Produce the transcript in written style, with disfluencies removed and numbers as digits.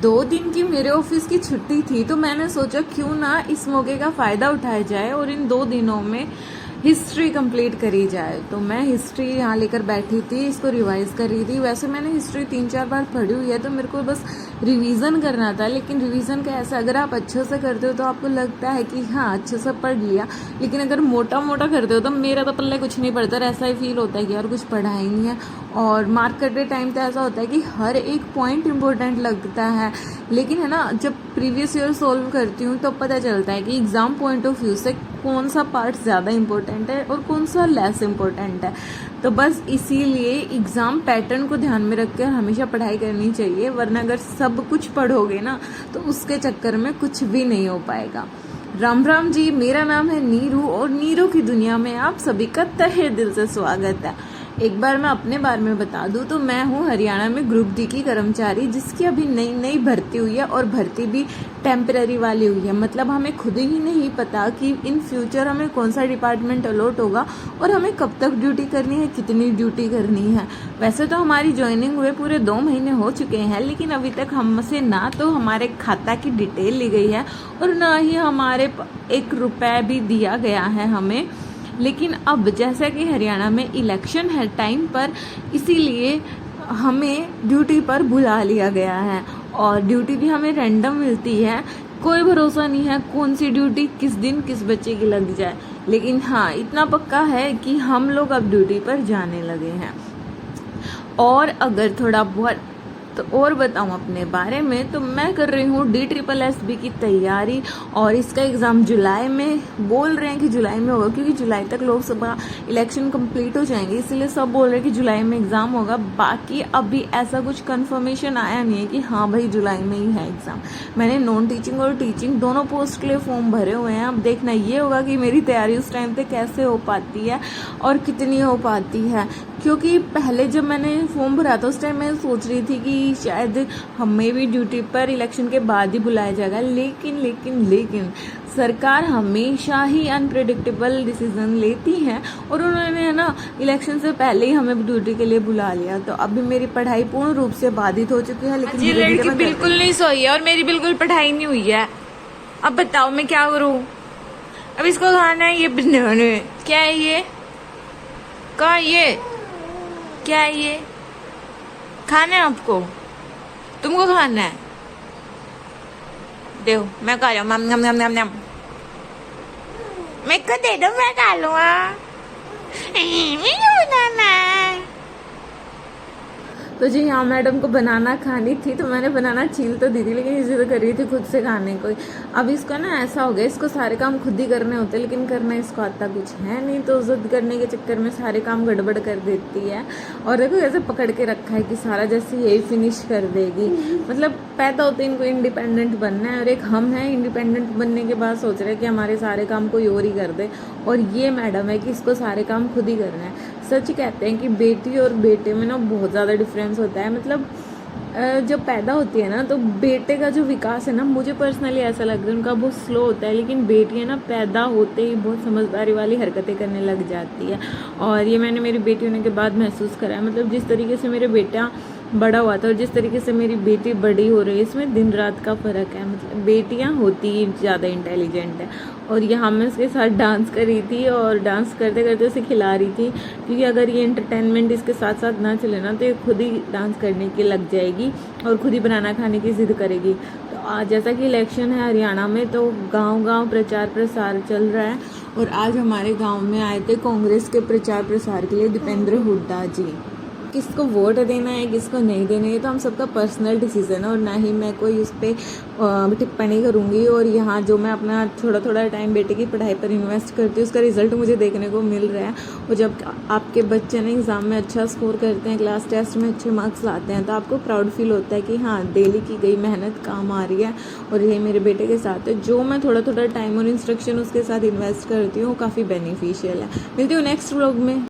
2 दिन की मेरे ऑफिस की छुट्टी थी तो मैंने सोचा क्यों ना इस मौके का फ़ायदा उठाया जाए और इन 2 दिनों में हिस्ट्री कंप्लीट करी जाए। तो मैं हिस्ट्री यहाँ लेकर बैठी थी, इसको रिवाइज कर रही थी। वैसे मैंने हिस्ट्री 3-4 बार पढ़ी हुई है तो मेरे को बस रिवीजन करना था, लेकिन रिवीजन का ऐसा अगर आप अच्छे से करते हो तो आपको लगता है कि हाँ अच्छे से पढ़ लिया, लेकिन अगर मोटा मोटा करते हो तो मेरा तो पल्ले कुछ नहीं पड़ता, ऐसा ही फील होता है कि यार कुछ पढ़ा ही नहीं है। और मार्क करते टाइम तो ऐसा होता है कि हर एक पॉइंट इम्पोर्टेंट लगता है, लेकिन है ना जब प्रीवियस ईयर सॉल्व करती हूँ तो पता चलता है कि एग्ज़ाम पॉइंट ऑफ व्यू से कौन सा पार्ट ज़्यादा इम्पोर्टेंट है और कौन सा लेस इम्पोर्टेंट है। तो बस इसीलिए एग्ज़ाम पैटर्न को ध्यान में रखकर हमेशा पढ़ाई करनी चाहिए, वरना अगर सब कुछ पढ़ोगे ना तो उसके चक्कर में कुछ भी नहीं हो पाएगा। राम राम जी, मेरा नाम है नीरू और नीरू की दुनिया में आप सभी का तहे दिल से स्वागत है। एक बार मैं अपने बारे में बता दूं तो मैं हूं हरियाणा में ग्रुप डी की कर्मचारी, जिसकी अभी नई नई भर्ती हुई है और भर्ती भी टेम्पररी वाली हुई है। मतलब हमें खुद ही नहीं पता कि इन फ्यूचर हमें कौन सा डिपार्टमेंट अलॉट होगा और हमें कब तक ड्यूटी करनी है, कितनी ड्यूटी करनी है। वैसे तो हमारी ज्वाइनिंग हुए पूरे 2 महीने हो चुके हैं, लेकिन अभी तक हमसे ना तो हमारे खाता की डिटेल ली गई है और ना ही हमारे 1 रुपया भी दिया गया है हमें। लेकिन अब जैसा कि हरियाणा में इलेक्शन है टाइम पर, इसीलिए हमें ड्यूटी पर बुला लिया गया है और ड्यूटी भी हमें रैंडम मिलती है। कोई भरोसा नहीं है कौन सी ड्यूटी किस दिन किस बच्चे की लग जाए, लेकिन हाँ इतना पक्का है कि हम लोग अब ड्यूटी पर जाने लगे हैं। और अगर थोड़ा बहुत तो और बताऊं अपने बारे में, तो मैं कर रही हूँ DSSB की तैयारी और इसका एग्ज़ाम जुलाई में बोल रहे हैं कि जुलाई में होगा, क्योंकि जुलाई तक लोकसभा इलेक्शन कंप्लीट हो जाएंगे, इसलिए सब बोल रहे हैं कि जुलाई में एग्ज़ाम होगा। बाकी अभी ऐसा कुछ कंफर्मेशन आया नहीं है कि हाँ भाई जुलाई में ही है एग्ज़ाम। मैंने नॉन टीचिंग और टीचिंग दोनों पोस्ट के लिए फॉर्म भरे हुए हैं। अब देखना ये होगा कि मेरी तैयारी उस टाइम पे कैसे हो पाती है और कितनी हो पाती है, क्योंकि पहले जब मैंने फॉर्म भरा था उस टाइम मैं सोच रही थी कि शायद हमें भी ड्यूटी पर इलेक्शन के बाद ही बुलाया जाएगा, लेकिन सरकार हमेशा ही अनप्रेडिक्टेबल डिसीजन लेती है और उन्होंने है ना इलेक्शन से पहले ही हमें ड्यूटी के लिए बुला लिया। तो अभी मेरी पढ़ाई पूर्ण रूप से बाधित हो चुकी है। लेकिन ये लड़की बिल्कुल नहीं सोई है और मेरी बिल्कुल पढ़ाई नहीं हुई है। अब बताओ मैं क्या करूं? अब इसको खाना है, ये बनाने क्या है, ये कहा, ये क्या है, ये खाना है आपको, तुमको खाना है, दो मैं खा रहा हूँ। मम नम नम नम नम, मेरे को दे दो मैं खा लूँगा। तो जी हाँ, मैडम को बनाना खानी थी तो मैंने बनाना छील तो दी थी, लेकिन ये जिद कर रही थी खुद से खाने को। अब इसको ना ऐसा हो गया, इसको सारे काम खुद ही करने होते, लेकिन करना इसको आता कुछ है नहीं, तो जिद करने के चक्कर में सारे काम गड़बड़ कर देती है। और देखो कैसे पकड़ के रखा है कि सारा जैसे यही फिनिश कर देगी। मतलब पैदा होते इनको इंडिपेंडेंट बनना है और एक हम हैं इंडिपेंडेंट बनने के बाद सोच रहे हैं कि हमारे सारे काम कोई और ही कर दे, और ये मैडम है कि इसको सारे काम खुद ही करना है। सच कहते हैं कि बेटी और बेटे में ना बहुत ज़्यादा डिफरेंस होता है। मतलब जब पैदा होती है ना तो बेटे का जो विकास है ना, मुझे पर्सनली ऐसा लगता है उनका बहुत स्लो होता है, लेकिन बेटियां ना पैदा होते ही बहुत समझदारी वाली हरकतें करने लग जाती है। और ये मैंने मेरी बेटी होने के बाद महसूस करा है। मतलब जिस तरीके से मेरे बेटा बड़ा हुआ था और जिस तरीके से मेरी बेटी बड़ी हो रही है, इसमें दिन रात का फ़र्क है। मतलब बेटियां होती ही ज़्यादा इंटेलिजेंट है। और यहाँ मैं उसके साथ डांस कर रही थी और डांस करते करते उसे खिला रही थी, क्योंकि अगर ये एंटरटेनमेंट इसके साथ साथ ना चले ना तो ये खुद ही डांस करने की लग जाएगी और खुद ही बनाना खाने की जिद करेगी। तो आज जैसा कि इलेक्शन है हरियाणा में, तो गांव-गांव प्रचार प्रसार चल रहा है और आज हमारे गाँव में आए थे कांग्रेस के प्रचार प्रसार के लिए दीपेंद्र हुड्डा जी। किसको वोट देना है किसको नहीं देना है ये तो हम सबका पर्सनल डिसीजन है और ना ही मैं कोई उस पर टिप्पणी करूँगी। और यहाँ जो मैं अपना थोड़ा थोड़ा टाइम बेटे की पढ़ाई पर इन्वेस्ट करती हूँ उसका रिजल्ट मुझे देखने को मिल रहा है। और जब आपके बच्चे ना एग्ज़ाम में अच्छा स्कोर करते हैं, क्लास टेस्ट में अच्छे मार्क्स लाते हैं, तो आपको प्राउड फील होता है कि हाँ डेली की गई मेहनत काम आ रही है। और यही मेरे बेटे के साथ है, जो मैं थोड़ा थोड़ा टाइम और इंस्ट्रक्शन उसके साथ इन्वेस्ट करती हूँ काफ़ी बेनिफिशियल है। मिलती हूँ नेक्स्ट व्लॉग में।